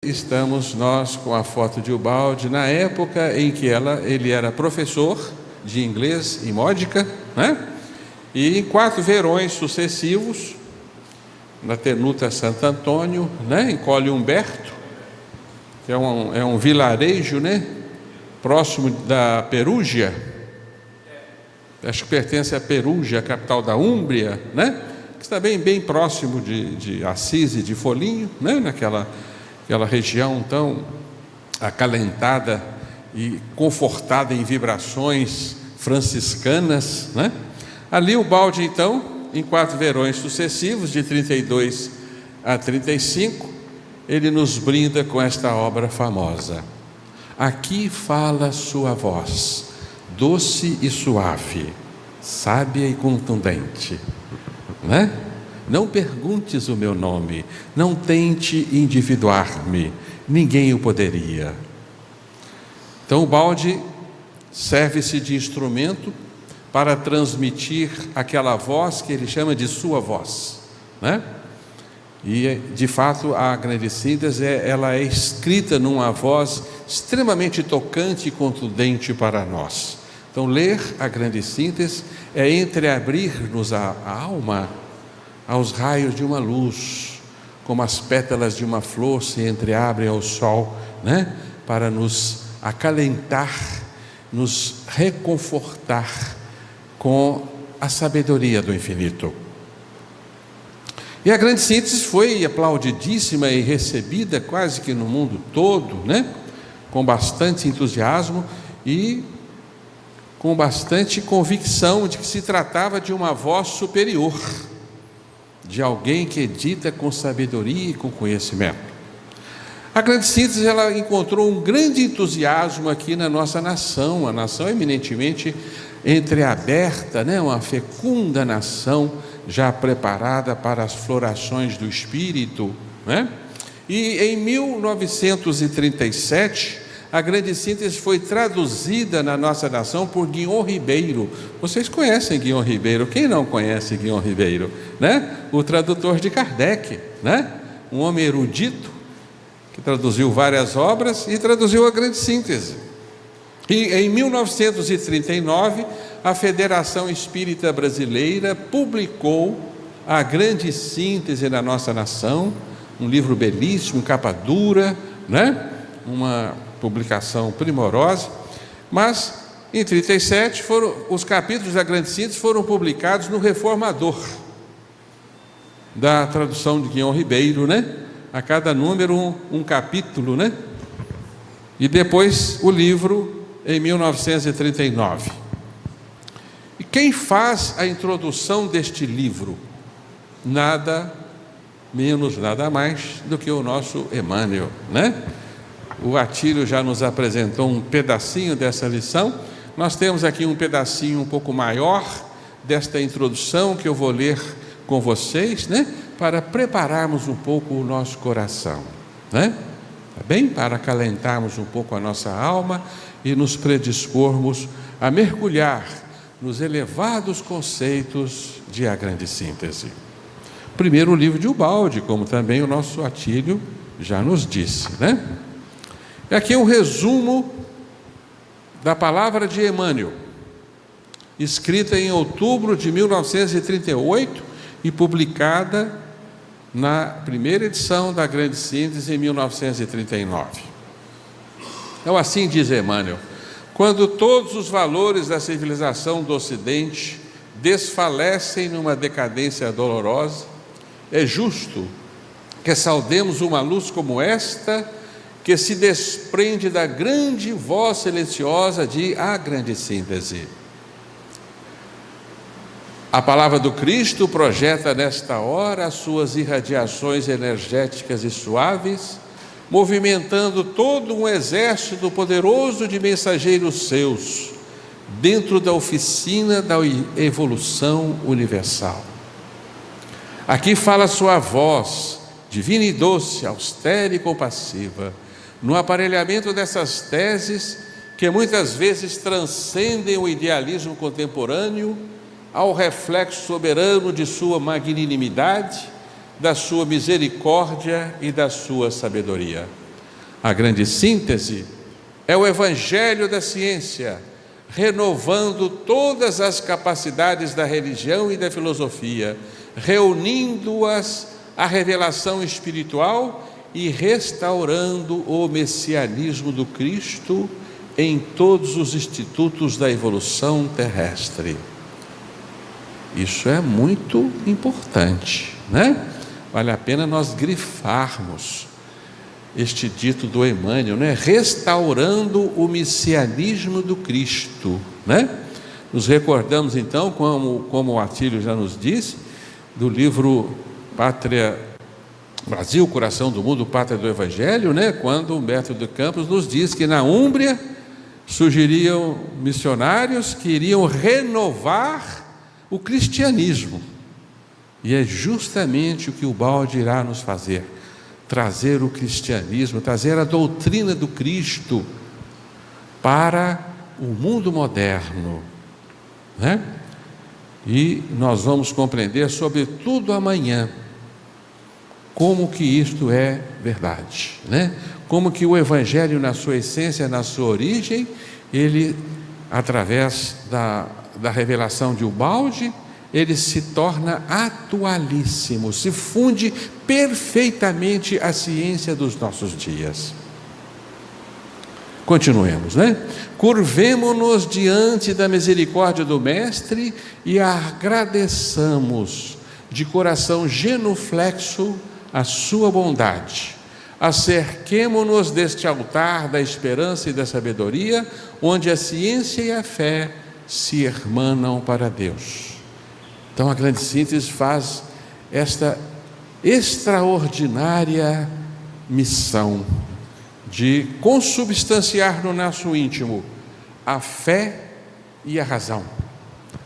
Estamos nós com a foto de Ubaldi na época em que ele era professor de inglês em Módica, né? E em 4 verões sucessivos, na Tenuta Santo Antônio, né? Em Colle Umberto, que é um vilarejo, né? Próximo da Perúgia, acho que pertence a Perúgia, a capital da Úmbria, né? Que está bem próximo de Assis e de Foligno, né? Naquela região tão acalentada e confortada em vibrações franciscanas, né? Ali Ubaldi, então, em 4 verões sucessivos, de 32 a 35, ele nos brinda com esta obra famosa. Aqui fala sua voz, doce e suave, sábia e contundente, né? Não perguntes o meu nome, não tente individuar-me, ninguém o poderia. Então Ubaldi serve-se de instrumento para transmitir aquela voz que ele chama de sua voz, né? E de fato a Grande Síntese ela é escrita numa voz extremamente tocante e contundente para nós. Então ler a Grande Síntese é entreabrir-nos a alma aos raios de uma luz, como as pétalas de uma flor se entreabrem ao sol, né? Para nos acalentar, nos reconfortar com a sabedoria do infinito. E a Grande Síntese foi aplaudidíssima e recebida quase que no mundo todo, né? Com bastante entusiasmo e com bastante convicção de que se tratava de uma voz superior, de alguém que edita com sabedoria e com conhecimento. A Grande Síntese ela encontrou um grande entusiasmo aqui na nossa nação, a nação eminentemente entreaberta, né? Uma fecunda nação já preparada para as florações do Espírito, né? E em 1937, a Grande Síntese foi traduzida na nossa nação por Guion Ribeiro. Vocês conhecem Guion Ribeiro? Quem não conhece Guion Ribeiro, né? O tradutor de Kardec, né? Um homem erudito que traduziu várias obras e traduziu a Grande Síntese. E em 1939, a Federação Espírita Brasileira publicou a Grande Síntese na nossa nação, um livro belíssimo, capa dura, né? Uma publicação primorosa, mas em 37 os capítulos da Grande Síntese foram publicados no Reformador, da tradução de Guion Ribeiro, né? A cada número um capítulo, né? E depois o livro em 1939. E quem faz a introdução deste livro? Nada menos, nada mais do que o nosso Emmanuel, né? O Atílio já nos apresentou um pedacinho dessa lição. Nós temos aqui um pedacinho um pouco maior desta introdução que eu vou ler com vocês, né? Para prepararmos um pouco o nosso coração, né? Tá bem? Para acalentarmos um pouco a nossa alma e nos predispormos a mergulhar nos elevados conceitos de A Grande Síntese. Primeiro o livro de Ubaldi, como também o nosso Atílio já nos disse, né? E aqui é um resumo da palavra de Emmanuel, escrita em outubro de 1938 e publicada na primeira edição da Grande Síntese em 1939. Então assim diz Emmanuel: quando todos os valores da civilização do Ocidente desfalecem numa decadência dolorosa, é justo que saudemos uma luz como esta, que se desprende da grande voz silenciosa de A Grande Síntese. A palavra do Cristo projeta nesta hora as suas irradiações energéticas e suaves, movimentando todo um exército poderoso de mensageiros seus, dentro da oficina da evolução universal. Aqui fala sua voz, divina e doce, austera e compassiva, no aparelhamento dessas teses que muitas vezes transcendem o idealismo contemporâneo ao reflexo soberano de sua magnanimidade, da sua misericórdia e da sua sabedoria. A grande síntese é o Evangelho da ciência, renovando todas as capacidades da religião e da filosofia, reunindo-as à revelação espiritual e restaurando o messianismo do Cristo em todos os institutos da evolução terrestre. Isso é muito importante, né? Vale a pena nós grifarmos este dito do Emmanuel, né? Restaurando o messianismo do Cristo, né? Nos recordamos então, como o Atílio já nos disse, do livro Pátria Brasil, Coração do Mundo, Pátria do Evangelho, né? Quando Humberto de Campos nos diz que na Úmbria surgiriam missionários que iriam renovar o cristianismo. E é justamente o que o Ubaldi irá nos fazer: trazer o cristianismo, trazer a doutrina do Cristo para o mundo moderno, né? E nós vamos compreender, sobretudo amanhã, como que isto é verdade, né? Como que o Evangelho, na sua essência, na sua origem, ele, através da revelação de Ubaldi, ele se torna atualíssimo, se funde perfeitamente à ciência dos nossos dias. Continuemos, né? Curvemo-nos diante da misericórdia do Mestre e agradeçamos de coração genuflexo a sua bondade. Acerquemo-nos deste altar da esperança e da sabedoria, onde a ciência e a fé se irmanam para Deus. Então a grande síntese faz esta extraordinária missão de consubstanciar no nosso íntimo a fé e a razão,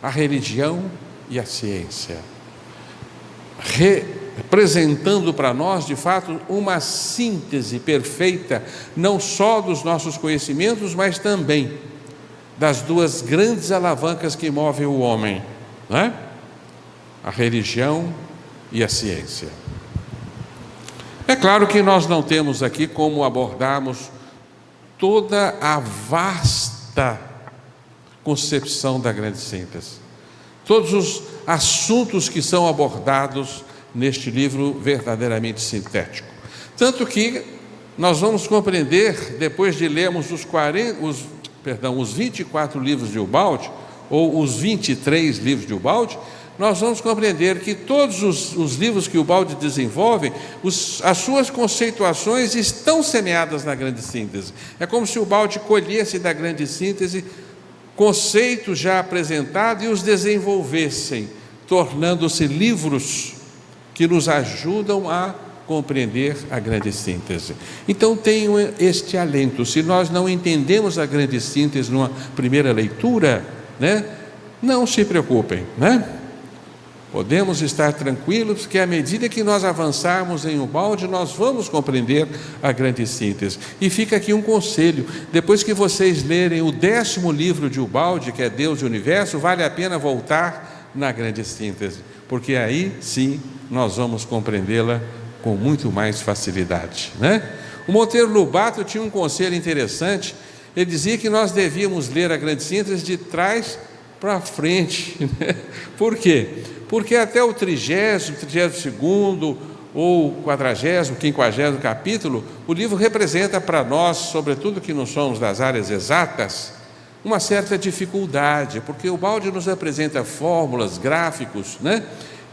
a religião e a ciência, representando para nós, de fato, uma síntese perfeita, não só dos nossos conhecimentos, mas também das duas grandes alavancas que movem o homem, não é? A religião e a ciência. É claro que nós não temos aqui como abordarmos toda a vasta concepção da grande síntese, todos os assuntos que são abordados neste livro verdadeiramente sintético. Tanto que nós vamos compreender, depois de lermos os 24 livros de Ubaldi, ou os 23 livros de Ubaldi, nós vamos compreender que todos os livros que Ubaldi desenvolve, as suas conceituações estão semeadas na grande síntese. É como se Ubaldi colhesse da grande síntese conceitos já apresentados e os desenvolvessem, tornando-se livros que nos ajudam a compreender a grande síntese. Então tenham este alento. Se nós não entendemos a grande síntese numa primeira leitura, né, não se preocupem, né? Podemos estar tranquilos que à medida que nós avançarmos em Ubaldi, nós vamos compreender a grande síntese. E fica aqui um conselho: depois que vocês lerem o 10º livro de Ubaldi, que é Deus e o Universo, vale a pena voltar na grande síntese, porque aí sim nós vamos compreendê-la com muito mais facilidade, né? O Monteiro Lobato tinha um conselho interessante. Ele dizia que nós devíamos ler a grande síntese de trás para frente, né? Por quê? Porque até o 30º, 32º ou 40º, 50º capítulo, o livro representa para nós, sobretudo que não somos das áreas exatas, uma certa dificuldade, porque o Ubaldi nos apresenta fórmulas, gráficos, né?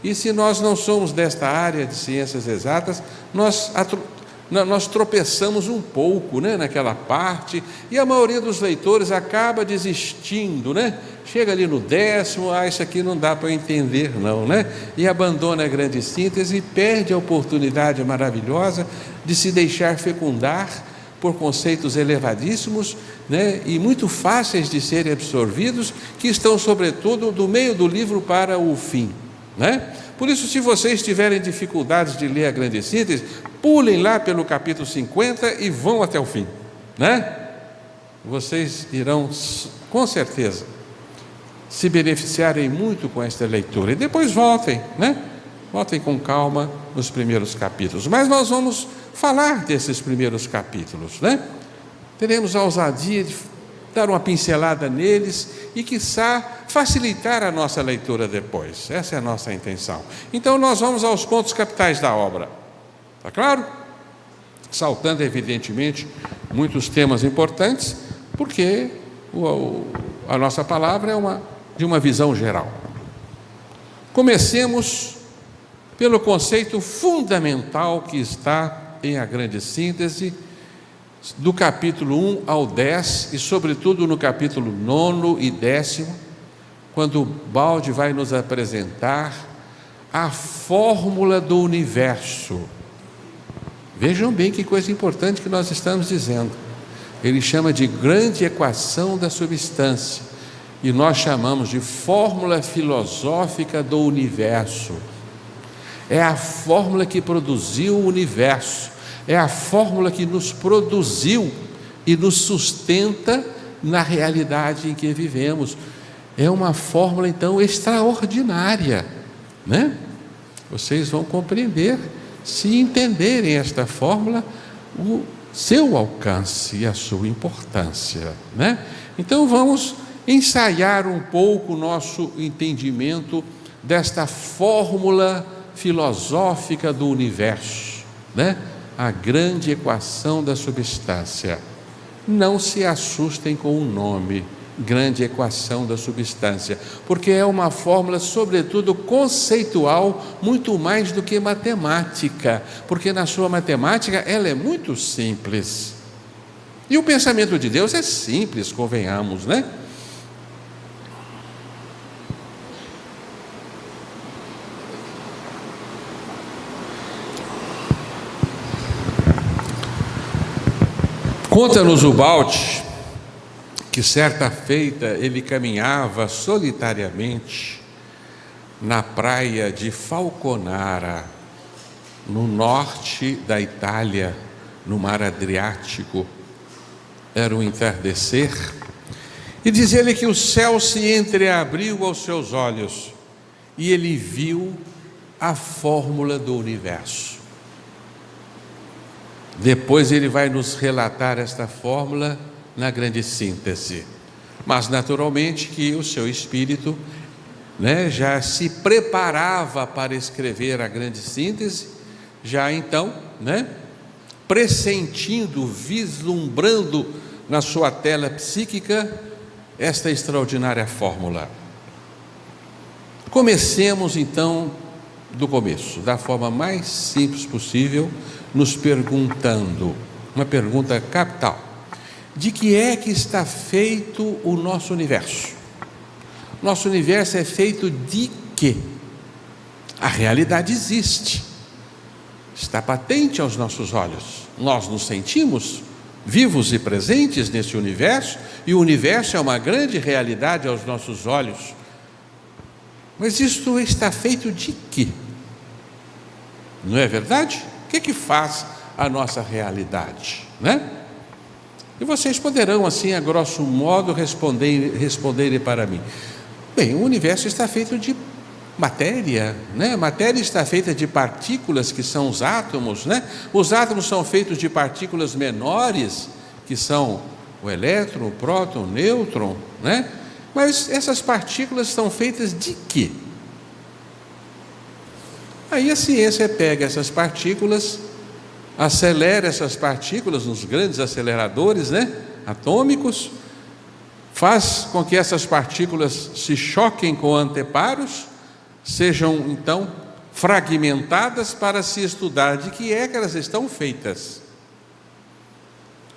E se nós não somos desta área de ciências exatas, nós tropeçamos um pouco, né, naquela parte, e a maioria dos leitores acaba desistindo, né? Chega ali no 10º, isso aqui não dá para eu entender não, né? E abandona a grande síntese e perde a oportunidade maravilhosa de se deixar fecundar por conceitos elevadíssimos, né, e muito fáceis de serem absorvidos, que estão sobretudo do meio do livro para o fim, né? Por isso, se vocês tiverem dificuldades de ler a grande síntese, pulem lá pelo capítulo 50 e vão até o fim, né? Vocês irão, com certeza, se beneficiarem muito com esta leitura. E depois voltem, né? Voltem com calma nos primeiros capítulos. Mas nós vamos falar desses primeiros capítulos, né? Teremos a ousadia de dar uma pincelada neles e, quiçá, facilitar a nossa leitura depois. Essa é a nossa intenção. Então, nós vamos aos pontos capitais da obra. Está claro? Saltando, evidentemente, muitos temas importantes, porque a nossa palavra é de uma visão geral. Comecemos pelo conceito fundamental que está em A Grande Síntese, do capítulo 1 ao 10, e sobretudo no capítulo 9 e 10, quando Baldi vai nos apresentar a fórmula do universo. Vejam bem que coisa importante que nós estamos dizendo. Ele chama de grande equação da substância, e nós chamamos de fórmula filosófica do universo. É a fórmula que produziu o universo, é a fórmula que nos produziu e nos sustenta na realidade em que vivemos. É uma fórmula, então, extraordinária, né? Vocês vão compreender, se entenderem esta fórmula, o seu alcance e a sua importância, né? Então, vamos ensaiar um pouco o nosso entendimento desta fórmula filosófica do universo, né? A grande equação da substância. Não se assustem com o nome, grande equação da substância, porque é uma fórmula, sobretudo, conceitual, muito mais do que matemática, porque na sua matemática ela é muito simples. E o pensamento de Deus é simples, convenhamos, né? Conta-nos o Baldi que certa feita ele caminhava solitariamente na praia de Falconara, no norte da Itália, no mar Adriático. Era um entardecer, e diz ele que o céu se entreabriu aos seus olhos e ele viu a fórmula do universo. Depois ele vai nos relatar esta fórmula na Grande Síntese, mas naturalmente que o seu espírito, né, já se preparava para escrever a Grande Síntese, já então, né, pressentindo, vislumbrando na sua tela psíquica esta extraordinária fórmula. Comecemos então do começo, da forma mais simples possível, nos perguntando, uma pergunta capital: de que é que está feito o nosso universo? Nosso universo é feito de quê? A realidade existe, está patente aos nossos olhos, nós nos sentimos vivos e presentes nesse universo, e o universo é uma grande realidade aos nossos olhos. Mas isto está feito de quê? Não é verdade? O que faz a nossa realidade, né? E vocês poderão, assim, a grosso modo, responderem para mim: bem, o universo está feito de matéria, né? A matéria está feita de partículas, que são os átomos, né? Os átomos são feitos de partículas menores, que são o elétron, o próton, o nêutron, né? Mas essas partículas são feitas de quê? Aí a ciência pega essas partículas, acelera essas partículas nos grandes aceleradores, né, atômicos, faz com que essas partículas se choquem com anteparos, sejam então fragmentadas para se estudar de que é que elas estão feitas.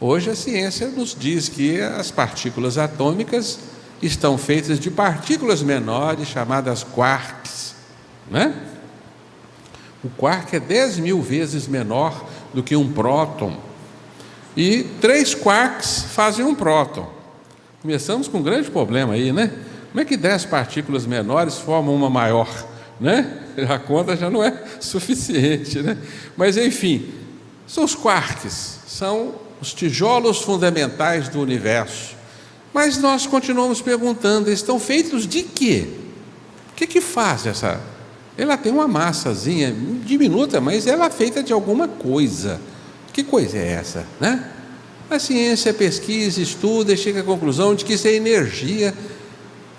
Hoje a ciência nos diz que as partículas atômicas estão feitas de partículas menores, chamadas quarks, né? O quark é 10.000 vezes menor do que um próton, e 3 quarks fazem um próton. Começamos com um grande problema aí, né? Como é que 10 partículas menores formam uma maior, né? A conta já não é suficiente, né? Mas enfim, são os quarks, são os tijolos fundamentais do universo. Mas nós continuamos perguntando: estão feitos de quê? O que faz essa? Ela tem uma massazinha diminuta, mas ela é feita de alguma coisa. Que coisa é essa, né? A ciência pesquisa, estuda e chega à conclusão de que isso é energia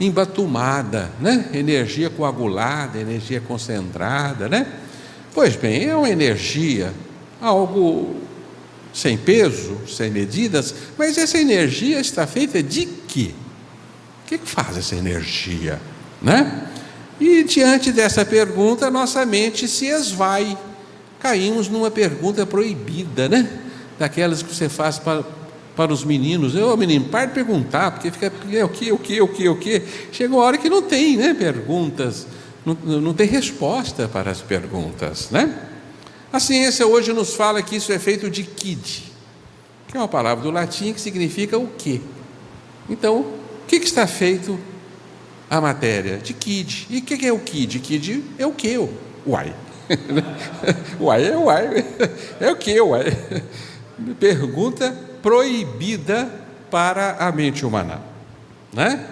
embatumada, né? Energia coagulada, energia concentrada, né? Pois bem, é uma energia, algo sem peso, sem medidas, mas essa energia está feita de quê? O que faz essa energia, né? E diante dessa pergunta, nossa mente se esvai. Caímos numa pergunta proibida, né? Daquelas que você faz para os meninos. Menino, para de perguntar, porque fica o quê? Chega uma hora que não tem, né, perguntas, não tem resposta para as perguntas, né? A ciência hoje nos fala que isso é feito de quid, que é uma palavra do latim que significa o quê. Então, o que está feito a matéria? De quid. E o que é o quid? Quid é o quê? Uai. Uai é uai. É o quê, uai? Pergunta proibida para a mente humana, né?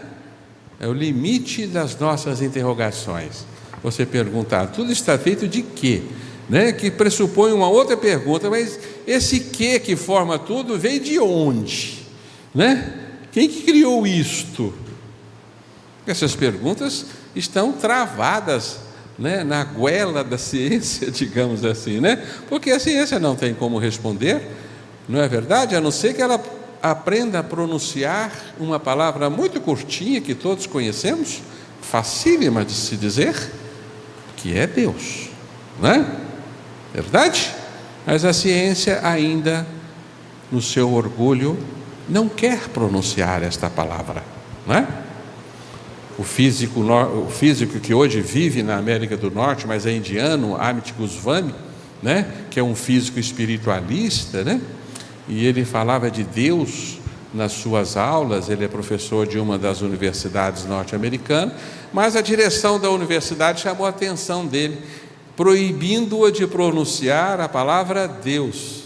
É o limite das nossas interrogações. Você perguntar, tudo está feito de quê? Né? Que pressupõe uma outra pergunta, mas esse quê que forma tudo veio de onde? Né? Quem que criou isto? Essas perguntas estão travadas, né, na goela da ciência, digamos assim, né? Porque a ciência não tem como responder, não é verdade? A não ser que ela aprenda a pronunciar uma palavra muito curtinha que todos conhecemos, facílima de se dizer, que é Deus, né? Verdade? Mas a ciência ainda, no seu orgulho, não quer pronunciar esta palavra, né? O físico que hoje vive na América do Norte, mas é indiano, Amit Goswami, né? Que é um físico espiritualista, né? E ele falava de Deus nas suas aulas. Ele é professor de uma das universidades norte-americanas, mas a direção da universidade chamou a atenção dele, proibindo-o de pronunciar a palavra Deus.